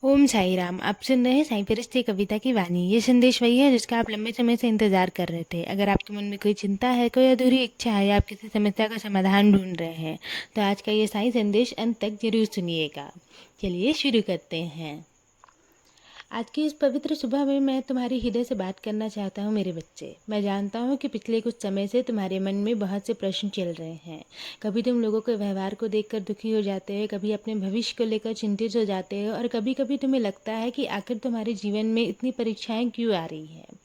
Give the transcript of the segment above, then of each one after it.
ओम साई राम। आप सुन रहे हैं साईं फरिश्ते कविता की वाणी। ये संदेश वही है जिसका आप लंबे समय से इंतजार कर रहे थे। अगर आपके मन में कोई चिंता है, कोई अधूरी इच्छा है या आप किसी समस्या का समाधान ढूंढ रहे हैं तो आज का ये साईं संदेश अंत तक जरूर सुनिएगा। चलिए शुरू करते हैं। आज की इस पवित्र सुबह में मैं तुम्हारे हृदय से बात करना चाहता हूँ मेरे बच्चे। मैं जानता हूँ कि पिछले कुछ समय से तुम्हारे मन में बहुत से प्रश्न चल रहे हैं। कभी तुम लोगों के व्यवहार को देखकर दुखी हो जाते हो, कभी अपने भविष्य को लेकर चिंतित हो जाते हो और कभी कभी तुम्हें लगता है कि आखिर तुम्हारे जीवन में इतनी परीक्षाएं क्यों आ रही हैं।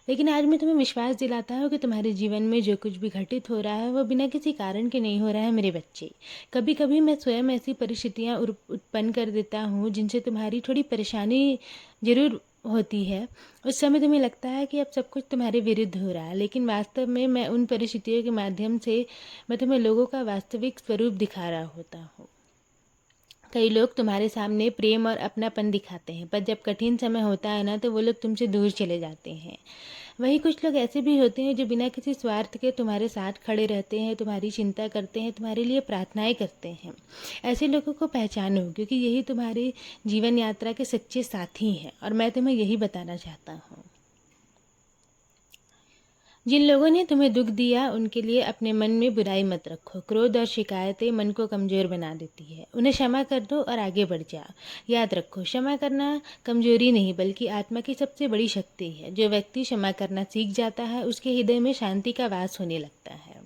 लेकिन आज मैं तुम्हें विश्वास दिलाता हूँ कि तुम्हारे जीवन में जो कुछ भी घटित हो रहा है वो बिना किसी कारण के नहीं हो रहा है मेरे बच्चे। कभी कभी मैं स्वयं ऐसी परिस्थितियाँ उत्पन्न कर देता हूँ जिनसे तुम्हारी थोड़ी परेशानी जरूर होती है। उस समय तुम्हें लगता है कि अब सब कुछ तुम्हारे विरुद्ध हो रहा है, लेकिन वास्तव में मैं उन परिस्थितियों के माध्यम से मैं तुम्हें लोगों का वास्तविक स्वरूप दिखा रहा होता हूँ। कई लोग तुम्हारे सामने प्रेम और अपनापन दिखाते हैं, पर जब कठिन समय होता है ना तो वो लोग तुमसे दूर चले जाते हैं। वहीं कुछ लोग ऐसे भी होते हैं जो बिना किसी स्वार्थ के तुम्हारे साथ खड़े रहते हैं, तुम्हारी चिंता करते हैं, तुम्हारे लिए प्रार्थनाएं करते हैं। ऐसे लोगों को पहचानो, क्योंकि यही तुम्हारी जीवन यात्रा के सच्चे साथी हैं और मैं तुम्हें यही बताना चाहता हूँ। जिन लोगों ने तुम्हें दुख दिया उनके लिए अपने मन में बुराई मत रखो। क्रोध और शिकायतें मन को कमज़ोर बना देती है। उन्हें क्षमा कर दो और आगे बढ़ जाओ। याद रखो, क्षमा करना कमजोरी नहीं बल्कि आत्मा की सबसे बड़ी शक्ति है। जो व्यक्ति क्षमा करना सीख जाता है उसके हृदय में शांति का वास होने लगता है।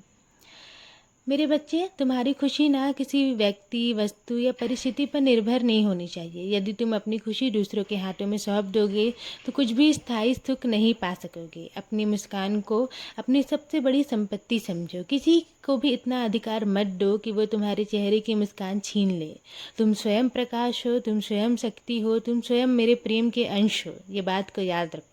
मेरे बच्चे, तुम्हारी खुशी ना किसी व्यक्ति, वस्तु या परिस्थिति पर निर्भर नहीं होनी चाहिए। यदि तुम अपनी खुशी दूसरों के हाथों में सौंप दोगे तो कुछ भी स्थायी सुख नहीं पा सकोगे। अपनी मुस्कान को अपनी सबसे बड़ी संपत्ति समझो। किसी को भी इतना अधिकार मत दो कि वो तुम्हारे चेहरे की मुस्कान छीन ले। तुम स्वयं प्रकाश हो, तुम स्वयं शक्ति हो, तुम स्वयं मेरे प्रेम के अंश हो। ये बात को याद रखो।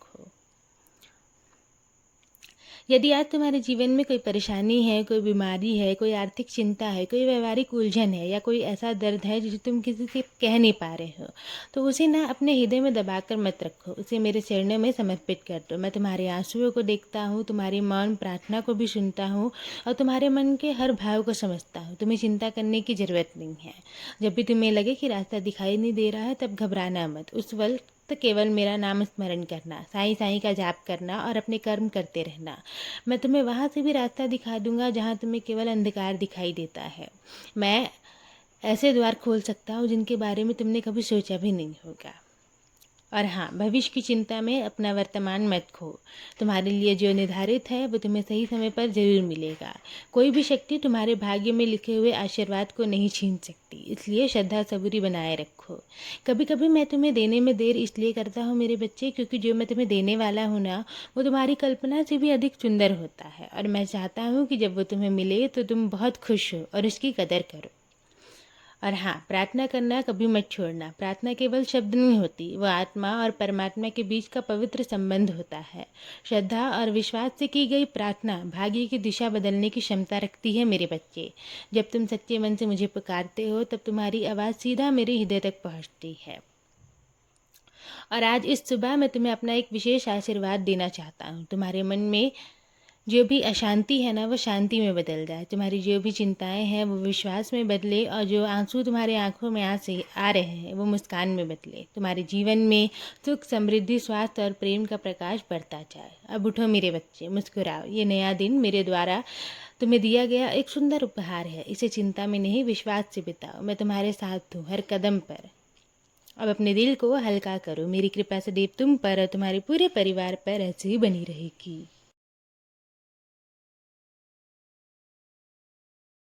यदि आज तुम्हारे जीवन में कोई परेशानी है, कोई बीमारी है, कोई आर्थिक चिंता है, कोई व्यवहारिक उलझन है या कोई ऐसा दर्द है जिसे तुम किसी से कह नहीं पा रहे हो, तो उसे ना अपने हृदय में दबाकर मत रखो। उसे मेरे चरणों में समर्पित कर दो। मैं तुम्हारे आंसुओं को देखता हूँ, तुम्हारी मौन प्रार्थना को भी सुनता हूँ और तुम्हारे मन के हर भाव को समझता हूँ। तुम्हें चिंता करने की ज़रूरत नहीं है। जब भी तुम्हें लगे कि रास्ता दिखाई नहीं दे रहा है तब घबराना मत। उस वक्त तो केवल मेरा नाम स्मरण करना, साईं साईं का जाप करना और अपने कर्म करते रहना। मैं तुम्हें वहाँ से भी रास्ता दिखा दूंगा जहाँ तुम्हें केवल अंधकार दिखाई देता है। मैं ऐसे द्वार खोल सकता हूँ जिनके बारे में तुमने कभी सोचा भी नहीं होगा। और हाँ, भविष्य की चिंता में अपना वर्तमान मत खो। तुम्हारे लिए जो निर्धारित है वो तुम्हें सही समय पर जरूर मिलेगा। कोई भी शक्ति तुम्हारे भाग्य में लिखे हुए आशीर्वाद को नहीं छीन सकती, इसलिए श्रद्धा सबूरी बनाए रखो। कभी कभी मैं तुम्हें देने में देर इसलिए करता हूँ मेरे बच्चे, क्योंकि जो मैं तुम्हें देने वाला हूँ ना वो तुम्हारी कल्पना से भी अधिक सुंदर होता है और मैं चाहता हूँ कि जब वो तुम्हें मिले तो तुम बहुत खुश हो और उसकी कदर करो। और हाँ, प्रार्थना करना कभी मत छोड़ना। प्रार्थना केवल शब्द नहीं होती, वह आत्मा और परमात्मा के बीच का पवित्र संबंध होता है। श्रद्धा और विश्वास से की गई प्रार्थना भाग्य की दिशा बदलने की क्षमता रखती है मेरे बच्चे। जब तुम सच्चे मन से मुझे पुकारते हो तब तुम्हारी आवाज़ सीधा मेरे हृदय तक पहुँचती है। और आज इस सुबह मैं तुम्हें अपना एक विशेष आशीर्वाद देना चाहता हूँ। तुम्हारे मन में जो भी अशांति है ना वो शांति में बदल जाए। तुम्हारी जो भी चिंताएं हैं वो विश्वास में बदले और जो आंसू तुम्हारे आंखों में आ रहे हैं वो मुस्कान में बदले। तुम्हारे जीवन में सुख, समृद्धि, स्वास्थ्य और प्रेम का प्रकाश बढ़ता जाए। अब उठो मेरे बच्चे, मुस्कुराओ। ये नया दिन मेरे द्वारा तुम्हें दिया गया एक सुंदर उपहार है। इसे चिंता में नहीं, विश्वास से बिताओ। मैं तुम्हारे साथ हूँ हर कदम पर। अब अपने दिल को हल्का करो। मेरी कृपा सदैव तुम पर और तुम्हारे पूरे परिवार पर ऐसे ही बनी रहेगी।